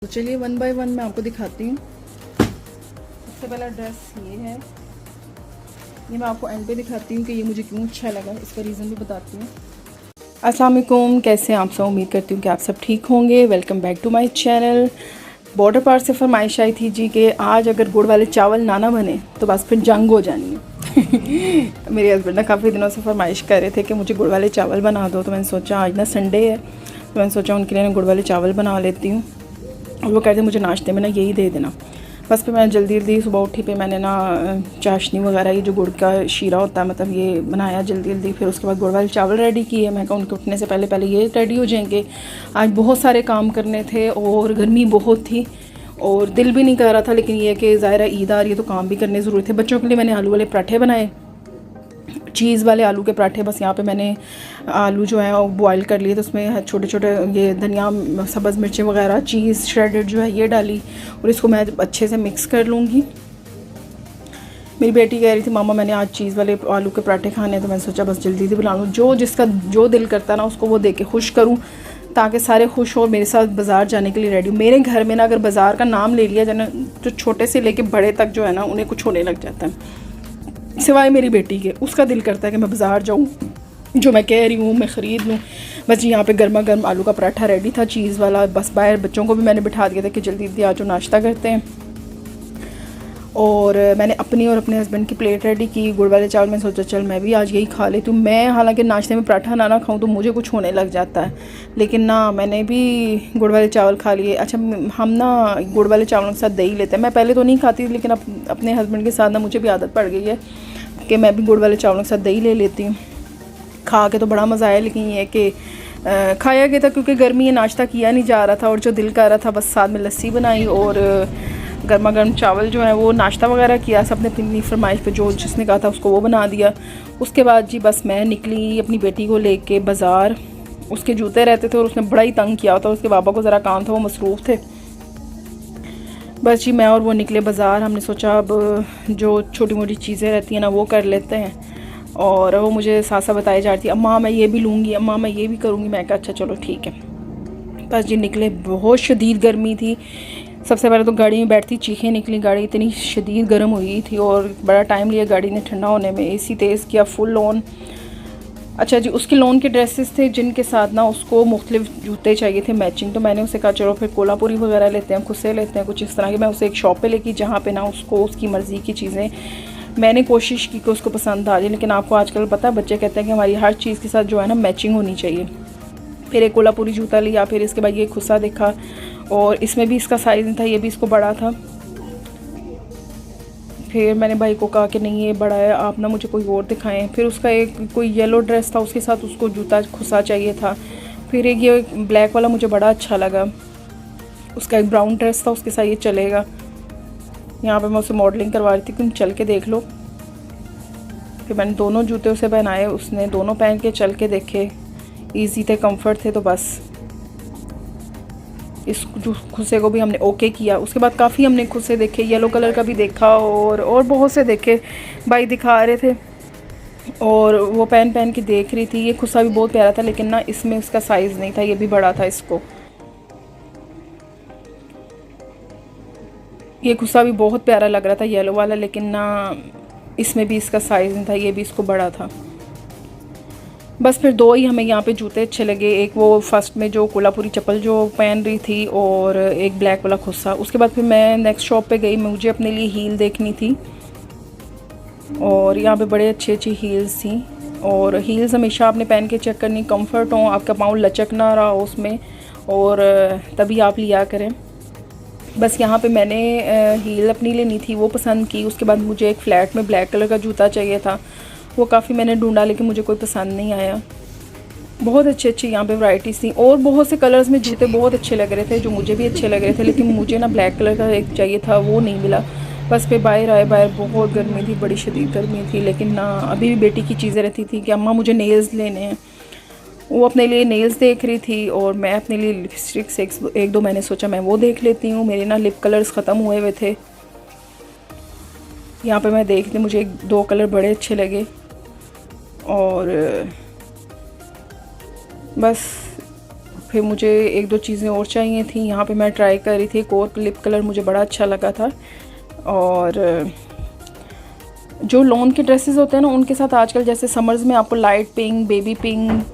तो चलिए one by one मैं आपको दिखाती हूँ। सबसे पहला ड्रेस ये है, ये मैं आपको एंड पे दिखाती हूँ कि ये मुझे क्यों अच्छा लगा, इसका रीज़न भी बताती हूँ। अस्सलाम वालेकुम, कैसे हैं आप सब? उम्मीद करती हूँ कि आप सब ठीक होंगे। Welcome back to my channel. Border पार से फरमाइश आई थी जी कि आज अगर गुड़ वाले चावल ना बने तो बस फिर जंग हो जानी है। मेरे हस्बैंड ने काफ़ी दिनों से फरमाइश कर रहे थे कि मुझे गुड़ वाले चावल बना दो, तो मैंने सोचा आज ना संडे है, तो मैंने सोचा उनके लिए गुड़ वाले चावल बना लेती हूँ। और वो कहते मुझे नाश्ते में ना यही दे देना। बस फिर मैं जल्दी जल्दी सुबह उठी पे मैंने ना चाशनी वगैरह, ये जो गुड़ का शीरा होता है, मतलब ये बनाया जल्दी जल्दी। फिर उसके बाद गुड़ वाले चावल रेडी किए। मैं कहा उनके उठने से पहले पहले ये रेडी हो जाएंगे। आज बहुत सारे काम करने थे और गर्मी बहुत थी और दिल भी नहीं कर रहा था, लेकिन ये कि ज़ाहिर ईद आ रही है तो काम भी करने ज़रूरी थे। बच्चों के लिए मैंने आलू वाले पराठे बनाए, चीज़ वाले आलू के पराठे। बस यहाँ पे मैंने आलू जो है वो बॉईल कर लिए, तो उसमें छोटे छोटे ये धनिया, सब्ज़ मिर्चें वगैरह, चीज़ श्रेडेड जो है ये डाली और इसको मैं अच्छे से मिक्स कर लूँगी। मेरी बेटी कह रही थी मामा मैंने आज चीज़ वाले आलू के पराठे खाने, तो मैंने सोचा बस जल्दी से बना लूँ, जिसका जो दिल करता है ना उसको वो दे के खुश करूँ, ताकि सारे खुश हो। मेरे साथ बाज़ार जाने के लिए रेडी हूँ। मेरे घर में ना अगर बाज़ार का नाम ले लिया जाए ना, तो छोटे से लेके बड़े तक जो है ना उन्हें कुछ होने लग जाता है, सिवाय मेरी बेटी के। उसका दिल करता है कि मैं बाज़ार जाऊँ, जो मैं कह रही हूँ मैं ख़रीद लूँ। बस यहाँ पे गर्मा गर्म आलू का पराठा रेडी था, चीज़ वाला। बस बाहर बच्चों को भी मैंने बिठा दिया था कि जल्दी जल्दी आज नाश्ता करते हैं। और मैंने अपनी और अपने हस्बैंड की प्लेट रेडी की गुड़ वाले चावल। मैंने सोचा चल मैं भी आज यही खा लेती हूँ। मैं हालांकि नाश्ते में पराठा ना खाऊँ तो मुझे कुछ होने लग जाता है, लेकिन ना मैंने भी गुड़ वाले चावल खा लिए। अच्छा, हम ना गुड़ वाले चावलों के साथ दही लेते हैं। मैं पहले तो नहीं खाती, लेकिन अपने हस्बैंड के साथ ना मुझे भी आदत पड़ गई है कि मैं भी गुड़ वाले चावलों के साथ दही ले लेती हूँ। खा के तो बड़ा मज़ा आया, लेकिन ये कि खाया गया था क्योंकि गर्मी है, नाश्ता किया नहीं जा रहा था और जो दिल कर रहा था बस साथ में लस्सी बनाई और गर्मा गर्म चावल जो है वो नाश्ता वगैरह किया। सबने अपनी फरमाइश पे जो जिसने कहा था उसको वो बना दिया। उसके बाद जी बस मैं निकली अपनी बेटी को लेके बाज़ार। उसके जूते रहते थे और उसने बड़ा ही तंग किया था, उसके पापा को ज़रा काम था, वो मसरूफ़ थे। बस जी मैं और वो निकले बाज़ार। हमने सोचा अब जो छोटी मोटी चीज़ें रहती हैं ना वो कर लेते हैं। और वो मुझे साथ साथ बताई जा रही थी, अम्मा मैं ये भी लूँगी, अम्मा मैं ये भी करूँगी। मैं कहा अच्छा चलो ठीक है। बस जी निकले, बहुत शदीद गर्मी थी। सबसे पहले तो गाड़ी में बैठती चीखें निकली, गाड़ी इतनी शदीद गर्म हुई थी और बड़ा टाइम लिया गाड़ी ने ठंडा होने में। एसी तेज़ किया, फुल लोन। अच्छा जी, उसके लोन के ड्रेसेस थे जिनके साथ ना उसको मुख्तलिफ जूते चाहिए थे मैचिंग, तो मैंने उसे कहा चलो फिर कोल्हापुरी वगैरह लेते हैं, खुद से लेते हैं कुछ इस तरह के। मैं उसे एक शॉप पे लेके जहाँ पे ना उसको उसकी मर्ज़ी की चीज़ें, मैंने कोशिश की कि उसको पसंद आ जाए। लेकिन आपको आजकल पता है बच्चे कहते हैं कि हमारी हर चीज़ के साथ जो है ना मैचिंग होनी चाहिए। फिर एक कोल्हापुरी जूता लिया, फिर इसके बाद ये खुस्सा देखा और इसमें भी इसका साइज़ नहीं था, ये भी इसको बड़ा था। फिर मैंने भाई को कहा कि नहीं ये बड़ा है, आप ना मुझे कोई और दिखाएं। फिर उसका एक कोई येलो ड्रेस था, उसके साथ उसको जूता खुसा चाहिए था। फिर एक ये ब्लैक वाला मुझे बड़ा अच्छा लगा, उसका एक ब्राउन ड्रेस था, उसके साथ ये चलेगा। यहाँ पे मैं उसे मॉडलिंग करवा रही थी कि तुम चल के देख लो। फिर मैंने दोनों जूते उसे पहनाए, उसने दोनों पहन के चल के देखे, ईजी थे, कंफर्ट थे। तो बस इस खुस्से को भी हमने ओके किया। उसके बाद काफ़ी हमने खुस्से देखे, येलो कलर का भी देखा और बहुत से देखे, भाई दिखा रहे थे और वो पहन के देख रही थी। ये खुस्सा भी बहुत प्यारा था, लेकिन ना इसमें उसका साइज़ नहीं था, ये भी बड़ा था इसको। ये खुस्सा भी बहुत प्यारा लग रहा था येलो वाला, लेकिन ना इसमें भी इसका साइज़ नहीं था, ये भी इसको बड़ा था। बस फिर दो ही हमें यहाँ पे जूते अच्छे लगे, एक वो फर्स्ट में जो कोल्हापुरी चप्पल जो पहन रही थी और एक ब्लैक वाला खुस्सा। उसके बाद फिर मैं नेक्स्ट शॉप पे गई, मुझे अपने लिए हील देखनी थी और यहाँ पे बड़े अच्छी हील्स थी। और हील्स हमेशा आपने पहन के चेक करनी, कंफर्ट हो, आपका पाँव लचक ना रहा हो उसमें, और तभी आप लिया करें। बस यहाँ पे मैंने हील अपनी लेनी थी, वो पसंद की। उसके बाद मुझे एक फ्लैट में ब्लैक कलर का जूता चाहिए था, वो काफ़ी मैंने ढूंढा लेकिन मुझे कोई पसंद नहीं आया। बहुत अच्छे यहाँ पे वैरायटीज़ थी और बहुत से कलर्स में जूते बहुत अच्छे लग रहे थे, जो मुझे भी अच्छे लग रहे थे, लेकिन मुझे ना ब्लैक कलर का एक चाहिए था, वो नहीं मिला। बस फिर बाहर आए, बाहर बहुत गर्मी थी, बड़ी शदीद गर्मी थी, लेकिन ना अभी भी बेटी की चीज़ें रहती थी कि अम्मा मुझे नेल्स लेने हैं। वो अपने लिए नेल्स देख रही थी और मैं अपने लिए लिपस्टिक्स एक दो मैंने सोचा मैं वो देख लेती हूँ। मेरे ना लिप कलर्स ख़त्म हुए हुए थे, यहाँ पे मैं देखती, मुझे एक दो कलर बड़े अच्छे लगे और बस फिर मुझे एक दो चीज़ें और चाहिए थी। यहाँ पे मैं ट्राई कर रही थी, एक और लिप कलर मुझे बड़ा अच्छा लगा था। और जो लॉन के ड्रेसेस होते हैं ना, उनके साथ आजकल जैसे समर्स में आपको लाइट पिंक, बेबी पिंक,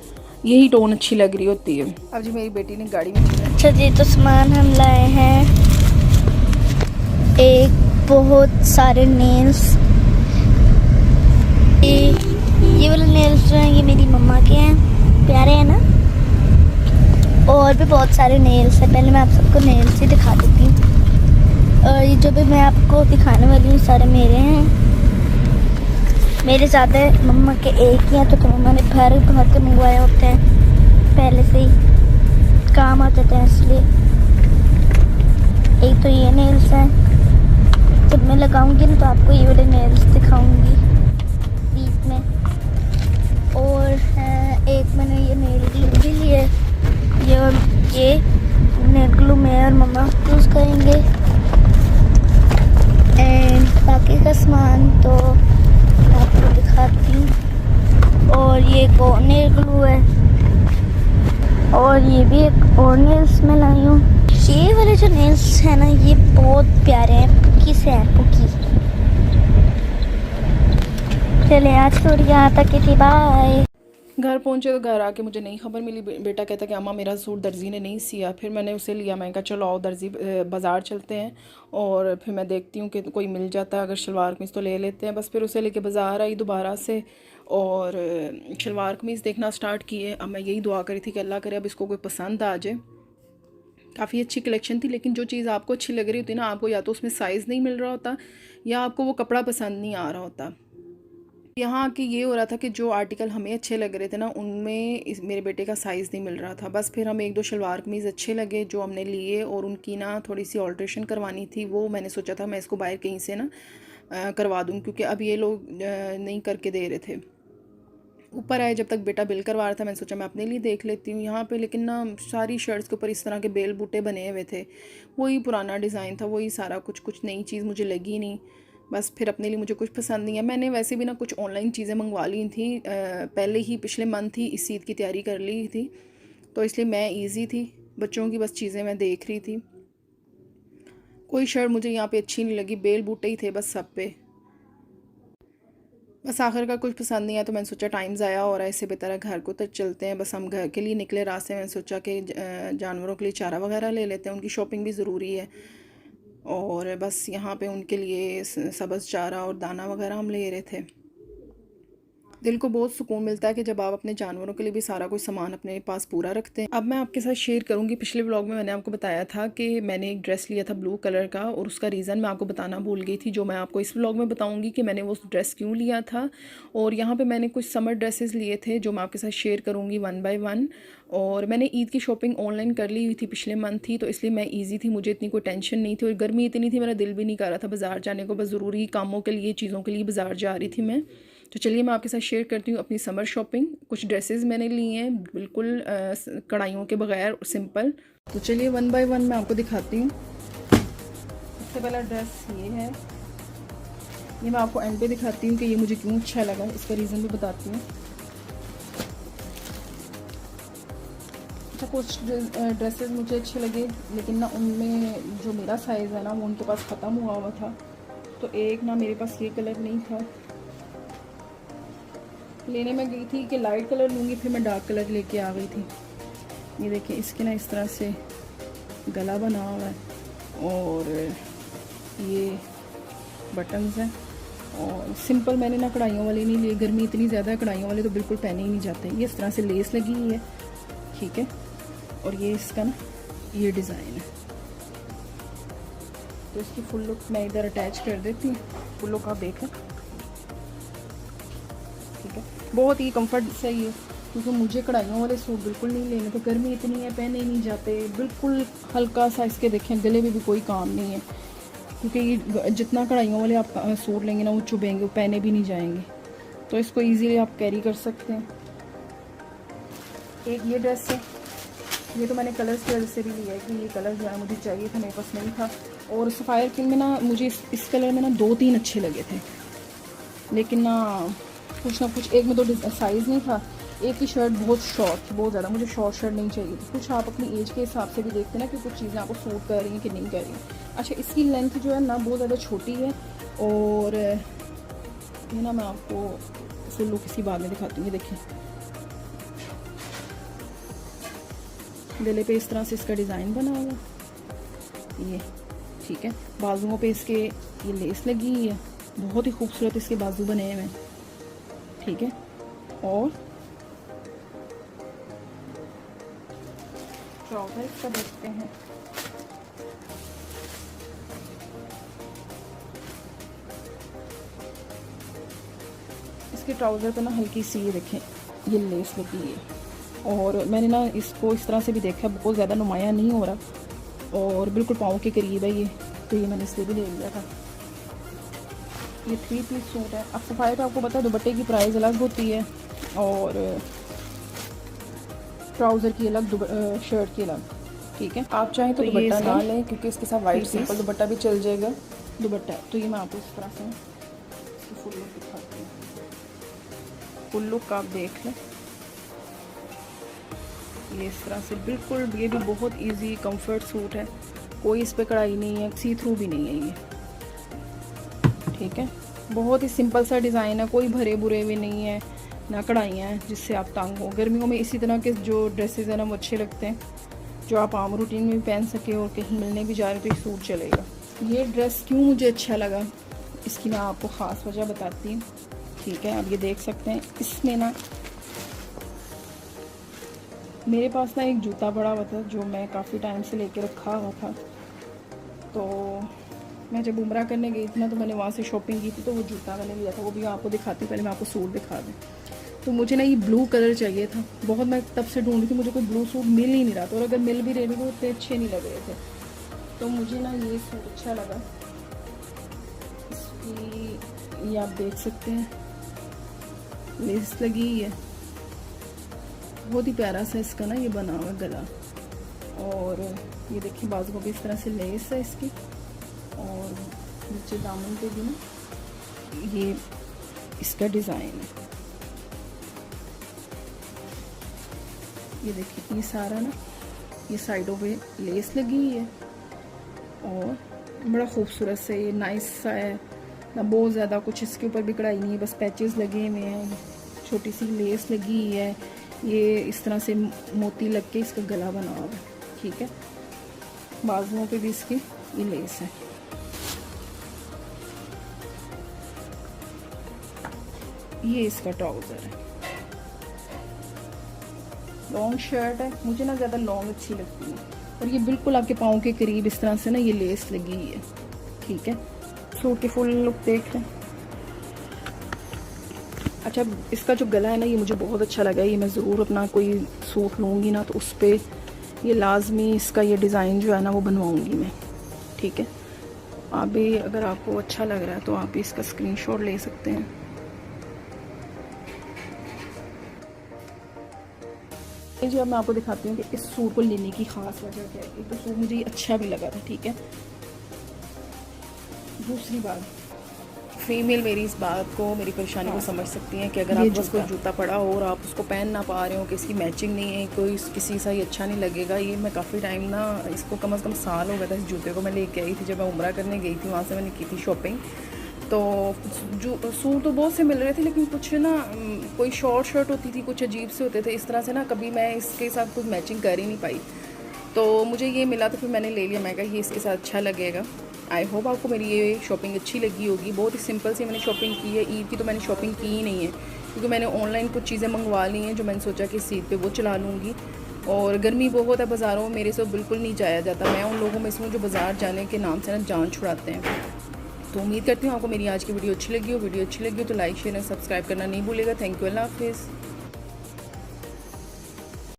यही टोन अच्छी लग रही होती है। अब जी मेरी बेटी ने गाड़ी में चला। अच्छा जी, तो सामान हम लाए हैं, एक बहुत सारे नेल्स। ये वाले नेल्स जो हैं ये मेरी मम्मा के हैं, प्यारे हैं ना। और भी बहुत सारे नेल्स हैं। पहले मैं आप सबको नेल्स ही दिखा देती हूँ। और ये जो भी मैं आपको दिखाने वाली हूँ सारे मेरे हैं। मेरे ज़्यादा मम्मा के एक ही हैं, तो मम्मा ने भर के मंगवाए होते हैं, पहले से ही काम आ जाते हैं इसलिए। एक तो ये नेल्स हैं, जब मैं लगाऊंगी ना तो आपको ये वाले नेल्स दिखाऊंगी बीच में। और एक मैंने ये नेल ग्लू भी लिए, ये और ये नेल ग्लू मैं और मम्मा यूज़ करेंगे। एंड बाकी का सामान तो आपको दिखाती हूँ। और ये एक और नेल ग्लू है, और ये भी एक और नेल्स मैं लाई हूँ। ये वाले जो नेल्स हैं ना, ये बहुत प्यारे हैं, पुकी से हैं, पुकी। चले आज थोड़ी यहाँ तक थी, बाय। घर पहुँचे तो घर आके मुझे नई खबर मिली। बेटा कहता कि अम्मा मेरा सूट दर्जी ने नहीं सिया। फिर मैंने उसे लिया, मैं कहा चलो आओ दर्जी बाज़ार चलते हैं और फिर मैं देखती हूँ कि कोई मिल जाता है, अगर शलवार कमीज़ तो ले लेते हैं। बस फिर उसे लेके बाज़ार आई दोबारा से और शलवार कमीज़ देखना स्टार्ट किए। अब मैं यही दुआ करी थी कि अल्लाह करे अब इसको कोई पसंद आ जाए। काफ़ी अच्छी कलेक्शन थी, लेकिन जो चीज़ आपको अच्छी लग रही होती ना, आपको या तो उसमें साइज़ नहीं मिल रहा होता या आपको वो कपड़ा पसंद नहीं आ रहा होता। यहाँ कि ये हो रहा था कि जो आर्टिकल हमें अच्छे लग रहे थे ना, उनमें मेरे बेटे का साइज़ नहीं मिल रहा था। बस फिर हमें एक दो शलवार कमीज़ अच्छे लगे जो हमने लिए, और उनकी ना थोड़ी सी ऑल्ट्रेशन करवानी थी। वो मैंने सोचा था मैं इसको बाहर कहीं से ना करवा दूँ, क्योंकि अब ये लोग नहीं करके दे रहे थे। ऊपर आए जब तक बेटा बिल करवा रहा था, मैंने सोचा मैं अपने लिए देख लेती हूँ यहाँ पे। लेकिन ना सारी शर्ट्स के ऊपर इस तरह के बेल बूटे बने हुए थे, वही पुराना डिज़ाइन था, वही सारा कुछ नई चीज़ मुझे लगी नहीं। बस फिर अपने लिए मुझे कुछ पसंद नहीं है। मैंने वैसे भी ना कुछ ऑनलाइन चीज़ें मंगवा ली थी पहले ही, पिछले मंथ ही इस ईद की तैयारी कर ली थी, तो इसलिए मैं ईजी थी। बच्चों की बस चीज़ें मैं देख रही थी। कोई शर्ट मुझे यहाँ पे अच्छी नहीं लगी, बेल बूटे ही थे बस सब पे। बस आखिर का कुछ पसंद नहीं आया, तो मैंने सोचा टाइम ज़ाया हो रहा है, इससे बेहतर है घर को तो चलते हैं। बस हम घर के लिए निकले रास्ते में, मैंने सोचा कि जानवरों के लिए चारा वगैरह ले लेते हैं, उनकी शॉपिंग भी ज़रूरी है। और बस यहाँ पे उनके लिए सब्ज़ चारा और दाना वगैरह हम ले रहे थे। दिल को बहुत सुकून मिलता है कि जब आप अपने जानवरों के लिए भी सारा कुछ सामान अपने पास पूरा रखते हैं। अब मैं आपके साथ शेयर करूंगी, पिछले व्लॉग में मैंने आपको बताया था कि मैंने एक ड्रेस लिया था ब्लू कलर का, और उसका रीज़न मैं आपको बताना भूल गई थी, जो मैं आपको इस व्लॉग में बताऊंगी कि मैंने वो ड्रेस क्यों लिया था। और यहाँ पर मैंने कुछ समर ड्रेसेस लिए थे जो मैं आपके साथ शेयर करूँगी 1 बाय 1। और मैंने ईद की शॉपिंग ऑनलाइन कर ली हुई थी पिछले मंथ ही, तो इसलिए मैं ईजी थी, मुझे इतनी कोई टेंशन नहीं थी। और गर्मी इतनी थी, मेरा दिल भी नहीं कर रहा था बाज़ार जाने को, बस ज़रूरी कामों के लिए, चीज़ों के लिए बाज़ार जा रही थी मैं। तो चलिए मैं आपके साथ शेयर करती हूँ अपनी समर शॉपिंग। कुछ ड्रेसेस मैंने लिए हैं बिल्कुल कढ़ाइयों के बगैर, सिंपल। तो चलिए 1 बाय 1 मैं आपको दिखाती हूँ। सबसे पहला ड्रेस ये है, ये मैं आपको एंड पे दिखाती हूँ कि ये मुझे क्यों अच्छा लगा, इसका रीज़न भी बताती हूँ। अच्छा, कुछ ड्रेसेस मुझे अच्छे लगे, लेकिन ना उनमें जो मेरा साइज़ है ना वो उनके पास ख़त्म हुआ था। तो एक ना मेरे पास ये कलर नहीं था, लेने में गई थी कि लाइट कलर लूँगी, फिर मैं डार्क कलर लेके आ गई थी। ये देखिए, इसके ना इस तरह से गला बना हुआ है और ये बटन्स हैं, और सिंपल मैंने ना कढ़ाइयों वाले नहीं लिए, गर्मी इतनी ज़्यादा है, कढ़ाइयों वाले तो बिल्कुल पहने ही नहीं जाते। ये इस तरह से लेस लगी हुई है, ठीक है, और ये इसका ना ये डिज़ाइन है। तो इसकी फुल लुक मैं इधर अटैच कर देती हूँ, फुल लुक आप देखें, ठीक है। बहुत ही कंफर्ट सही है, क्योंकि मुझे कढ़ाइयों वाले सूट बिल्कुल नहीं लेने थे, गर्मी इतनी है, पहने ही नहीं जाते, बिल्कुल हल्का सा। इसके देखें गले में भी कोई काम नहीं है, क्योंकि ये जितना कढ़ाइयों वाले आप सूट लेंगे ना वो चुभेंगे, वो पहने भी नहीं जाएंगे। तो इसको इजीली आप कैरी कर सकते हैं। एक ये ड्रेस है, ये तो मैंने कलर्स की वजह से भी लिया है कि ये कलर जो है मुझे चाहिए था, मेरे पास नहीं था। और सफ़ायर किंग में ना मुझे इस कलर में ना 2-3 अच्छे लगे थे, लेकिन ना कुछ एक में तो साइज़ नहीं था, एक ही शर्ट बहुत शॉर्ट थी, बहुत ज़्यादा, मुझे शॉर्ट शर्ट नहीं चाहिए थी। कुछ आप अपनी एज के हिसाब से भी देखते हैं ना कि कुछ चीज़ें आपको सूट कर रही हैं कि नहीं कर रही हैं। अच्छा, इसकी लेंथ जो है ना बहुत ज़्यादा छोटी है, और ये ना मैं आपको फुल लुक किसी बाद में दिखाती हूँ। ये देखिए गले पे इस तरह से इसका डिज़ाइन बना हुआ ये, ठीक है। बाजुओं पे इसके ये लेस लगी हुई है, बहुत ही खूबसूरत इसके बाजू बने हुए हैं, ठीक है। और ट्राउज़र इसका देखते हैं। इसके ट्राउज़र पे ना हल्की सी ये देखें ये लेस लगी है, और मैंने ना इसको इस तरह से भी देखा, बहुत ज़्यादा नुमाया नहीं हो रहा और बिल्कुल पाँव के करीब है ये, तो ये मैंने इसलिए भी ले लिया था। ये 3 पीस सूट है। अब सफाई का आपको पता है दुपट्टे की प्राइस अलग होती है और ट्राउज़र की अलग, शर्ट की अलग, ठीक है। आप चाहें तो दुपट्टा ना लें क्योंकि इसके साथ वाइट सिंपल दुपट्टा भी चल जाएगा। दुपट्टा तो ये मैं आपको इस तरह से फुल लुक दिखाती हूँ। फुल लुक आप देख लें, ये इस तरह से बिल्कुल, ये भी बहुत इजी कंफर्ट सूट है, कोई इस पे कढ़ाई नहीं है, सी थ्रू भी नहीं है ये, ठीक है। बहुत ही सिंपल सा डिज़ाइन है, कोई भरे बुरे भी नहीं है, ना कढ़ाइयाँ हैं जिससे आप तंग हो। गर्मियों में इसी तरह के जो ड्रेसेस हैं ना वो अच्छे लगते हैं, जो आप आम रूटीन में भी पहन सके और कहीं मिलने भी जा रहे तो ये सूट चलेगा। ये ड्रेस क्यों मुझे अच्छा लगा इसकी मैं आपको ख़ास वजह बताती हूँ, ठीक है। आप ये देख सकते हैं, इसमें ना मेरे पास ना एक जूता पड़ा हुआ था जो मैं काफ़ी टाइम से लेके रखा हुआ था, तो मैं जब उम्रा करने गई थी ना तो मैंने वहाँ से शॉपिंग की थी, तो वो जूता मैंने लिया था, वो भी आपको दिखाती हूँ। पहले मैं आपको सूट दिखा दूँ। तो मुझे ना ये ब्लू कलर चाहिए था बहुत, मैं तब से ढूंढ रही थी, मुझे कोई ब्लू सूट मिल ही नहीं रहा था, और अगर मिल भी रहे थे तो उतने अच्छे नहीं लग रहे थे, तो मुझे ना ये सूट अच्छा लगा। इसकी ये आप देख सकते हैं लेस लगी हुई है, बहुत ही प्यारा सा इसका ना ये बना हुआ गला, और ये देखिए बाजू को भी इस तरह से लेस है इसकी, और नीचे दामन पे भी ना ये इसका डिज़ाइन है। ये देखिए ये सारा ना ये साइडों पे लेस लगी हुई है, और बड़ा खूबसूरत से ये नाइस सा है ना, बहुत ज़्यादा कुछ इसके ऊपर भी कढ़ाई नहीं है, बस पैचेस लगे हुए हैं, छोटी सी लेस लगी हुई है, ये इस तरह से मोती लग के इसका गला बना हुआ है, ठीक है। बाजुओं पे भी इसकी ये लेस है। ये इसका ट्राउज़र है, लॉन्ग शर्ट है, मुझे ना ज़्यादा लॉन्ग अच्छी लगती है, और ये बिल्कुल आपके पाँव के करीब इस तरह से ना ये लेस लगी हुई है, ठीक है। सूट के फुल लुक देख लें। अच्छा, इसका जो गला है ना ये मुझे बहुत अच्छा लगा, ये मैं ज़रूर अपना कोई सूट लूँगी ना तो उस पर ये लाजमी इसका ये डिज़ाइन जो है ना वो बनवाऊँगी मैं, ठीक है। आप भी अगर आपको अच्छा लग रहा है तो आप भी इसका स्क्रीनशॉट ले सकते हैं। जी अब मैं आपको दिखाती हूँ कि इस सूट को लेने की ख़ास वजह क्या है। एक तो सूट मुझे अच्छा भी लगा था, ठीक है। दूसरी बात, फीमेल मेरी इस बात को, मेरी परेशानी को समझ सकती हैं कि अगर आप बस कोई जूता पड़ा हो और आप उसको पहन ना पा रहे हो, कि इसकी मैचिंग नहीं है, कोई किसी सा ही अच्छा नहीं लगेगा। ये मैं काफ़ी टाइम ना, इसको कम से कम साल हो गया था इस जूते को मैं लेके आई थी, जब मैं उम्रा करने गई थी वहाँ से मैंने की थी शॉपिंग। तो जो सूट तो बहुत से मिल रहे थे, लेकिन कुछ ना कोई शॉर्ट शर्ट होती थी, कुछ अजीब से होते थे इस तरह से ना, कभी मैं इसके साथ कुछ मैचिंग कर ही नहीं पाई। तो मुझे ये मिला तो फिर मैंने ले लिया, मैं कहा ये इसके साथ अच्छा लगेगा। आई होप आपको मेरी ये शॉपिंग अच्छी लगी होगी। बहुत ही सिंपल सी मैंने शॉपिंग की है, ईद की तो मैंने शॉपिंग की ही नहीं है, क्योंकि मैंने ऑनलाइन कुछ चीज़ें मंगवा ली हैं जो मैंने सोचा कि इस ईद पे वो चला लूँगी। और गर्मी बहुत है, बाज़ारों में मेरे से बिल्कुल नहीं जाया जाता। मैं उन लोगों में से हूँ जो बाज़ार जाने के नाम से ना जान छुड़ाते हैं। तो उम्मीद करती हूँ आपको मेरी आज की वीडियो अच्छी लगी हो। वीडियो अच्छी लगी हो तो लाइक शेयर और सब्सक्राइब करना नहीं भूलेगा। थैंक यू, अल्लाह हाफिज़।